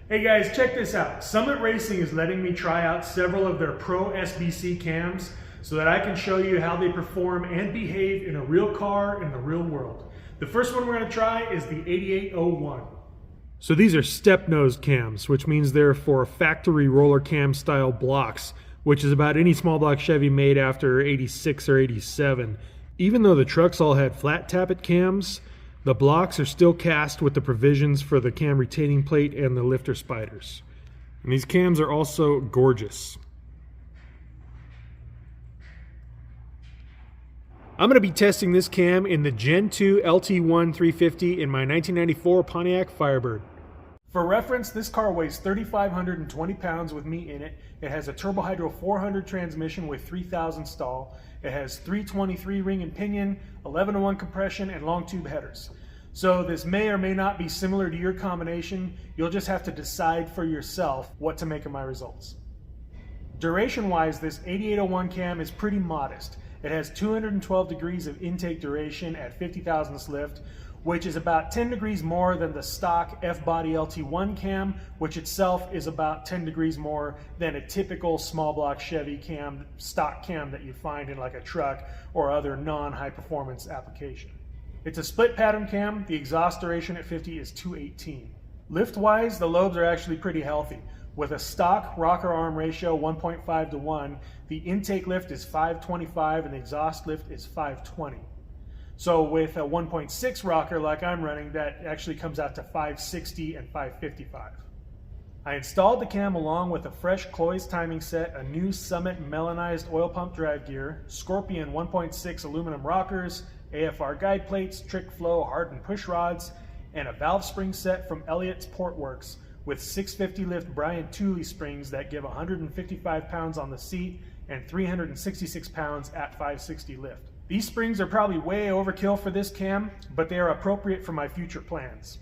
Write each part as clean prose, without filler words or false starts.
Hey guys, check this out. Summit Racing is letting me try out several of their Pro SBC cams so that I can show you how they perform and behave in a real car in the real world. The first one we're going to try is the 8801. So these are step-nosed cams, which means they're for factory roller cam style blocks, which is about any small block Chevy made after 86 or 87. Even though the trucks all had flat tappet cams, the blocks are still cast with the provisions for the cam retaining plate and the lifter spiders. And these cams are also gorgeous. I'm going to be testing this cam in the Gen2 LT1 350 in my 1994 Pontiac Firebird. For reference, this car weighs 3,520 pounds with me in it. It has a Turbo Hydro 400 transmission with 3,000 stall. It has 323 ring and pinion, 11:1 compression, and long tube headers. So this may or may not be similar to your combination. You'll just have to decide for yourself what to make of my results. Duration-wise, this 8801 cam is pretty modest. It has 212 degrees of intake duration at 50 thousandths lift, which is about 10 degrees more than the stock F-body LT1 cam, which itself is about 10 degrees more than a typical small block Chevy cam, stock cam that you find in like a truck or other non-high performance application. It's a split pattern cam. The exhaust duration at 50 is 218. Lift-wise, the lobes are actually pretty healthy. With a stock rocker arm ratio 1.5 to 1, the intake lift is 525 and the exhaust lift is 520. So with a 1.6 rocker like I'm running, that actually comes out to 560 and 555. I installed the cam along with a fresh Cloy's timing set, a new Summit melanized oil pump drive gear, Scorpion 1.6 aluminum rockers, AFR guide plates, trick flow hardened push rods, and a valve spring set from Elliott's Portworks with 650 lift Brian Tooley springs that give 155 pounds on the seat and 366 pounds at 560 lift. These springs are probably way overkill for this cam, but they are appropriate for my future plans.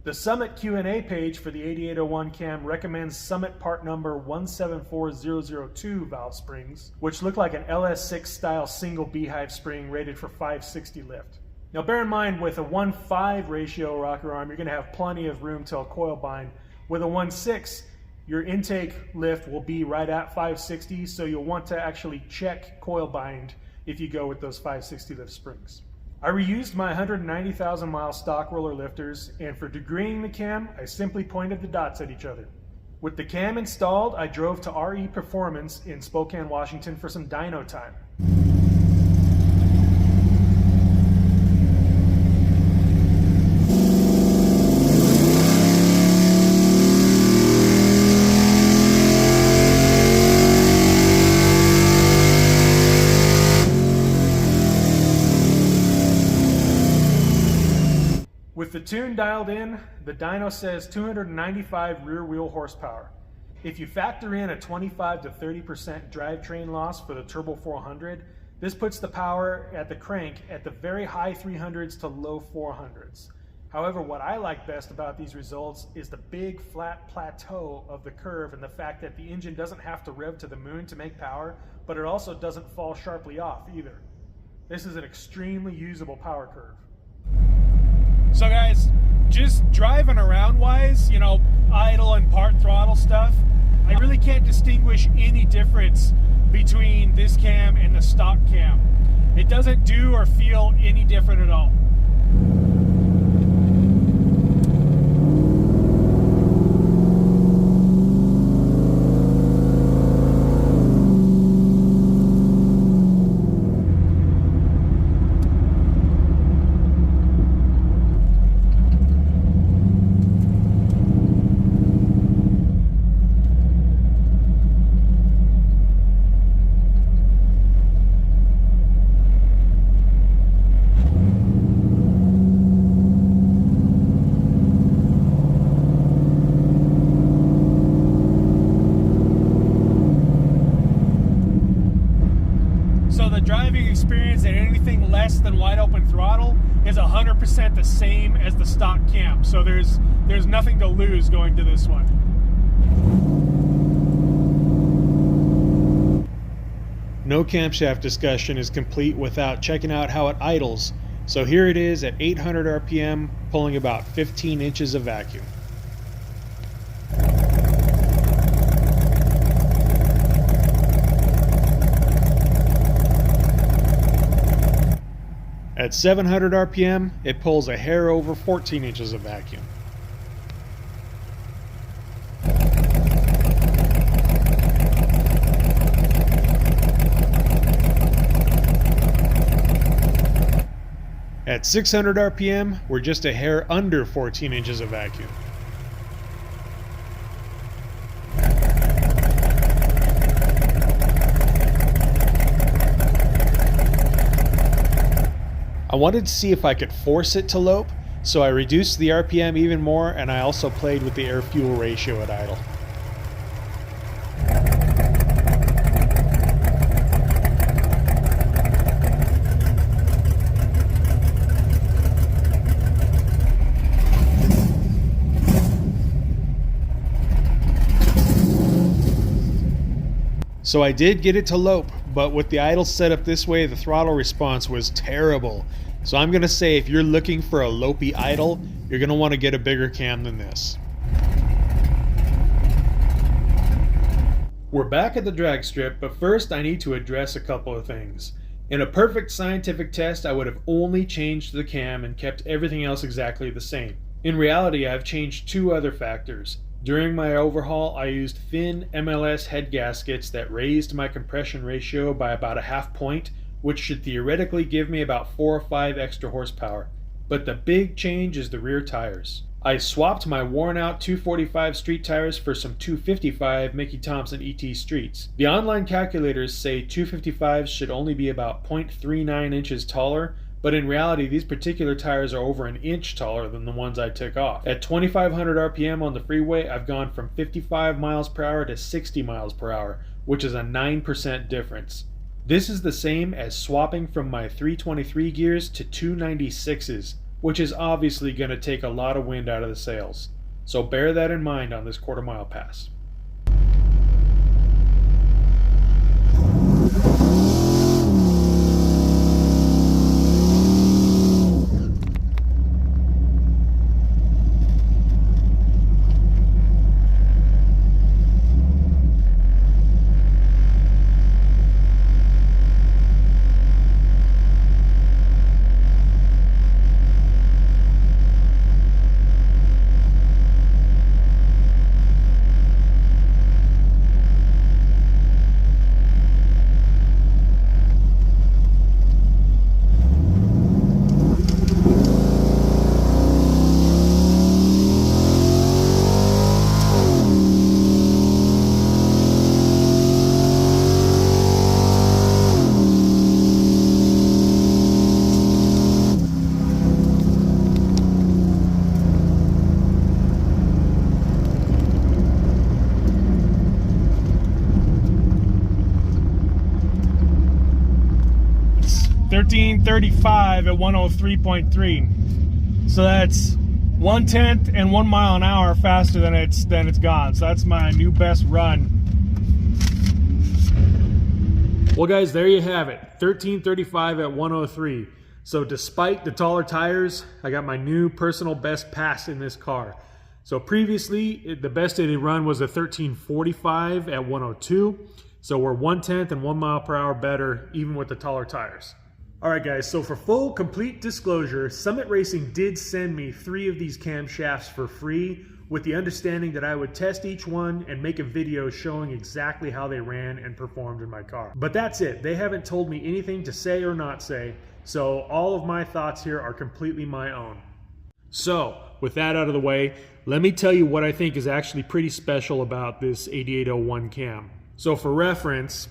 The Summit Q&A page for the 8801 cam recommends Summit part number 174002 valve springs, which look like an LS6 style single beehive spring rated for 560 lift. Now bear in mind, with a 1:5 ratio rocker arm, you're going to have plenty of room till coil bind. With a 1:6, your intake lift will be right at 560, so you'll want to actually check coil bind if you go with those 560 lift springs. I reused my 190,000 mile stock roller lifters, and for degreeing the cam, I simply pointed the dots at each other. With the cam installed, I drove to RE Performance in Spokane, Washington for some dyno time. With the tune dialed in, the dyno says 295 rear wheel horsepower. If you factor in a 25 to 30% drivetrain loss for the Turbo 400, this puts the power at the crank at the very high 300s to low 400s. However, what I like best about these results is the big flat plateau of the curve and the fact that the engine doesn't have to rev to the moon to make power, but it also doesn't fall sharply off either. This is an extremely usable power curve. So guys, just driving around wise, idle and part throttle stuff, I really can't distinguish any difference between this cam and the stock cam. It doesn't do or feel any different at all. Driving experience at anything less than wide open throttle is 100% the same as the stock cam. So there's nothing to lose going to this one. No camshaft discussion is complete without checking out how it idles. So here it is at 800 RPM, pulling about 15 inches of vacuum. At 700 RPM, it pulls a hair over 14 inches of vacuum. At 600 RPM, we're just a hair under 14 inches of vacuum. I wanted to see if I could force it to lope, so I reduced the RPM even more, and I also played with the air-fuel ratio at idle. So I did get it to lope, but with the idle set up this way, the throttle response was terrible. So I'm going to say if you're looking for a lopey idle, you're going to want to get a bigger cam than this. We're back at the drag strip, but first I need to address a couple of things. In a perfect scientific test, I would have only changed the cam and kept everything else exactly the same. In reality, I've changed two other factors. During my overhaul, I used thin MLS head gaskets that raised my compression ratio by about a half point, which should theoretically give me about 4 or 5 extra horsepower. But the big change is the rear tires. I swapped my worn out 245 street tires for some 255 Mickey Thompson ET streets. The online calculators say 255s should only be about 0.39 inches taller, but in reality these particular tires are over an inch taller than the ones I took off. At 2500 RPM on the freeway, I've gone from 55 miles per hour to 60 miles per hour, which is a 9% difference. This is the same as swapping from my 323 gears to 296s, which is obviously going to take a lot of wind out of the sails. So bear that in mind on this quarter-mile pass. .35 at 103.3, so that's 1/10 and 1 mile an hour faster than it's gone. So that's my new best run. Well guys, there you have it, 13:35 at 103. So despite the taller tires, I got my new personal best pass in this car. So previously the best it had run was a 13:45 at 102. So we're 1/10 and 1 mile per hour better even with the taller tires. Alright guys, so for full complete disclosure, Summit Racing did send me 3 of these camshafts for free with the understanding that I would test each one and make a video showing exactly how they ran and performed in my car. But that's it. They haven't told me anything to say or not say, so all of my thoughts here are completely my own. So, with that out of the way, let me tell you what I think is actually pretty special about this 8801 cam. So for reference,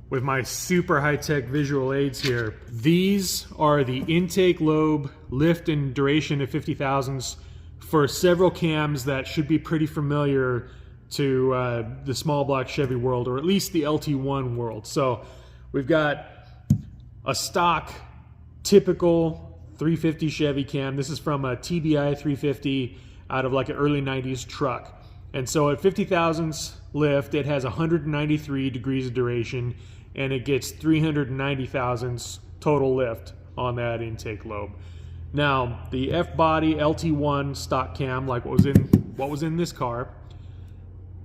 with my super high-tech visual aids here, these are the intake lobe, lift, and duration of 50,000s for several cams that should be pretty familiar to the small block Chevy world, or at least the LT1 world. So we've got a stock, typical 350 Chevy cam. This is from a TBI 350 out of like an early 90s truck. And so at 50,000s lift, it has 193 degrees of duration, and it gets 390 thousandths total lift on that intake lobe. Now, the F-body LT1 stock cam, like what was in this car,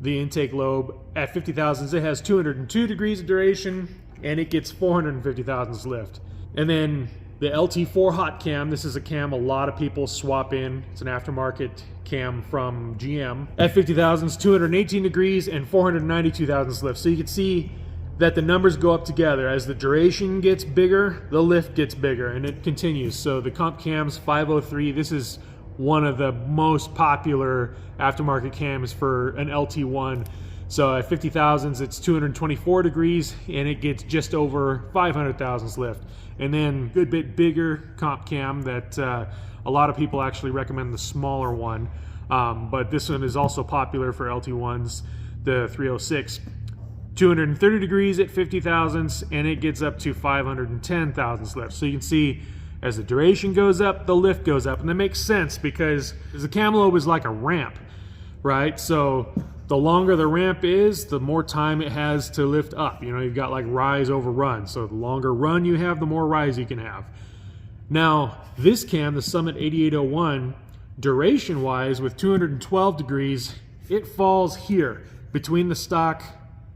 the intake lobe at 50 thousandths, it has 202 degrees of duration, and it gets 450 thousandths lift. And then the LT4 hot cam, this is a cam a lot of people swap in. It's an aftermarket cam from GM. At 50 thousandths, 218 degrees and 492 thousandths lift. So you can see that the numbers go up together. As the duration gets bigger, the lift gets bigger, and it continues. So the comp cams 503, this is one of the most popular aftermarket cams for an LT1. So at 50 thousandths, it's 224 degrees, and it gets just over 500 thousandths lift. And then a good bit bigger comp cam that a lot of people actually recommend the smaller one. But this one is also popular for LT1s, the 306. 230 degrees at 50 thousandths, and it gets up to 510 thousandths lift. So you can see as the duration goes up, the lift goes up. And that makes sense because the Camlobe is like a ramp, right? So the longer the ramp is, the more time it has to lift up. You know, you've got like rise over run. So the longer run you have, the more rise you can have. Now, this cam, the Summit 8801, duration-wise, with 212 degrees, it falls here between the stock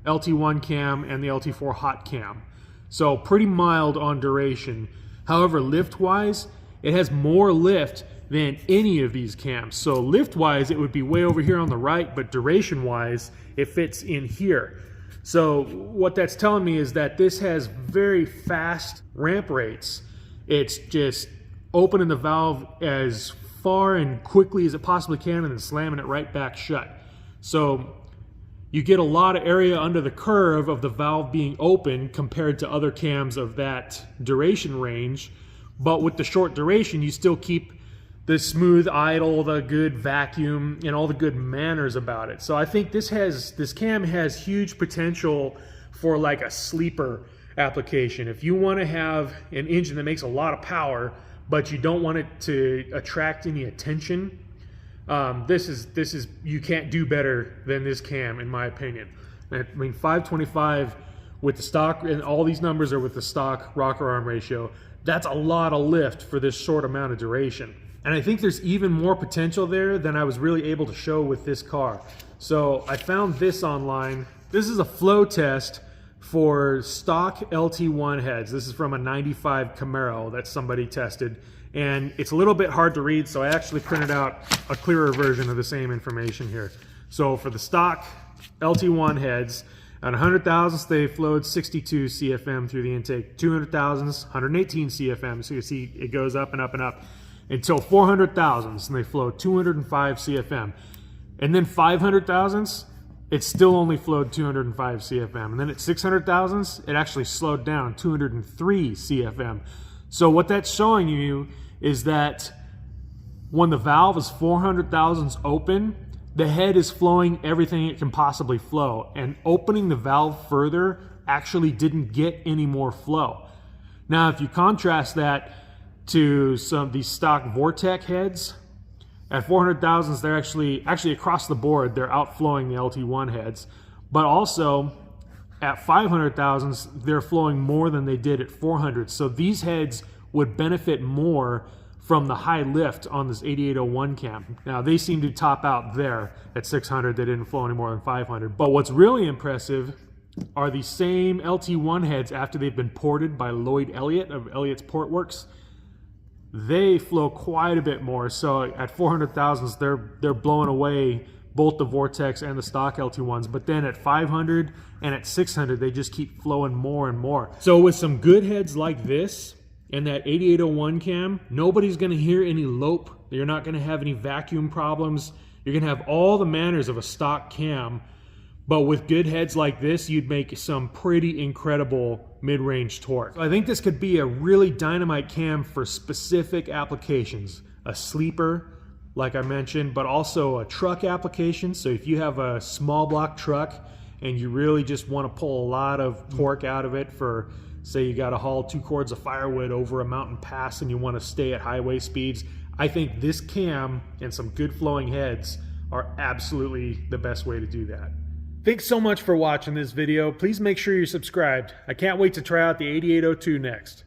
LT1 cam and the LT4 hot cam. So pretty mild on duration. However, lift-wise, it has more lift than any of these cams. So lift-wise, it would be way over here on the right, but duration-wise, it fits in here. So what that's telling me is that this has very fast ramp rates. It's just opening the valve as far and quickly as it possibly can and then slamming it right back shut. So you get a lot of area under the curve of the valve being open compared to other cams of that duration range. But with the short duration, you still keep the smooth idle, the good vacuum, and all the good manners about it. So I think this cam has huge potential for like a sleeper application. If you want to have an engine that makes a lot of power, but you don't want it to attract any attention, this is you can't do better than this cam, in my opinion. I mean, 525 with the stock, and all these numbers are with the stock rocker arm ratio. That's a lot of lift for this short amount of duration. And I think there's even more potential there than I was really able to show with this car. So I found this online. This is a flow test for stock LT1 heads. This is from a 95 Camaro that somebody tested. And it's a little bit hard to read, so I actually printed out a clearer version of the same information here. So for the stock LT1 heads, at 100 thousandths, they flowed 62 CFM through the intake. 200 thousandths, 118 CFM. So you see it goes up and up and up until 400 thousandths, and they flowed 205 CFM. And then 500 thousandths, it still only flowed 205 CFM. And then at 600 thousandths, it actually slowed down 203 CFM. So what that's showing you is that when the valve is 400 thousandths open, the head is flowing everything it can possibly flow. And opening the valve further actually didn't get any more flow. Now, if you contrast that to some of these stock Vortec heads, at 400 thousandths, they're actually across the board, they're outflowing the LT1 heads. But also, at 500 thousandths, they're flowing more than they did at 400. So these heads would benefit more from the high lift on this 8801 cam. Now, they seem to top out there at 600. They didn't flow any more than 500. But what's really impressive are the same LT1 heads after they've been ported by Lloyd Elliott of Elliott's Portworks. They flow quite a bit more. So at 400 thousandths, they're blowing away both the Vortex and the stock LT1s. But then at 500 and at 600, they just keep flowing more and more. So with some good heads like this and that 8801 cam, nobody's going to hear any lope. You're not going to have any vacuum problems. You're going to have all the manners of a stock cam. But with good heads like this, you'd make some pretty incredible mid-range torque. I think this could be a really dynamite cam for specific applications. A sleeper, like I mentioned, but also a truck application. So if you have a small block truck and you really just want to pull a lot of torque out of it for, say you got to haul 2 cords of firewood over a mountain pass and you want to stay at highway speeds, I think this cam and some good flowing heads are absolutely the best way to do that. Thanks so much for watching this video. Please make sure you're subscribed. I can't wait to try out the 8802 next.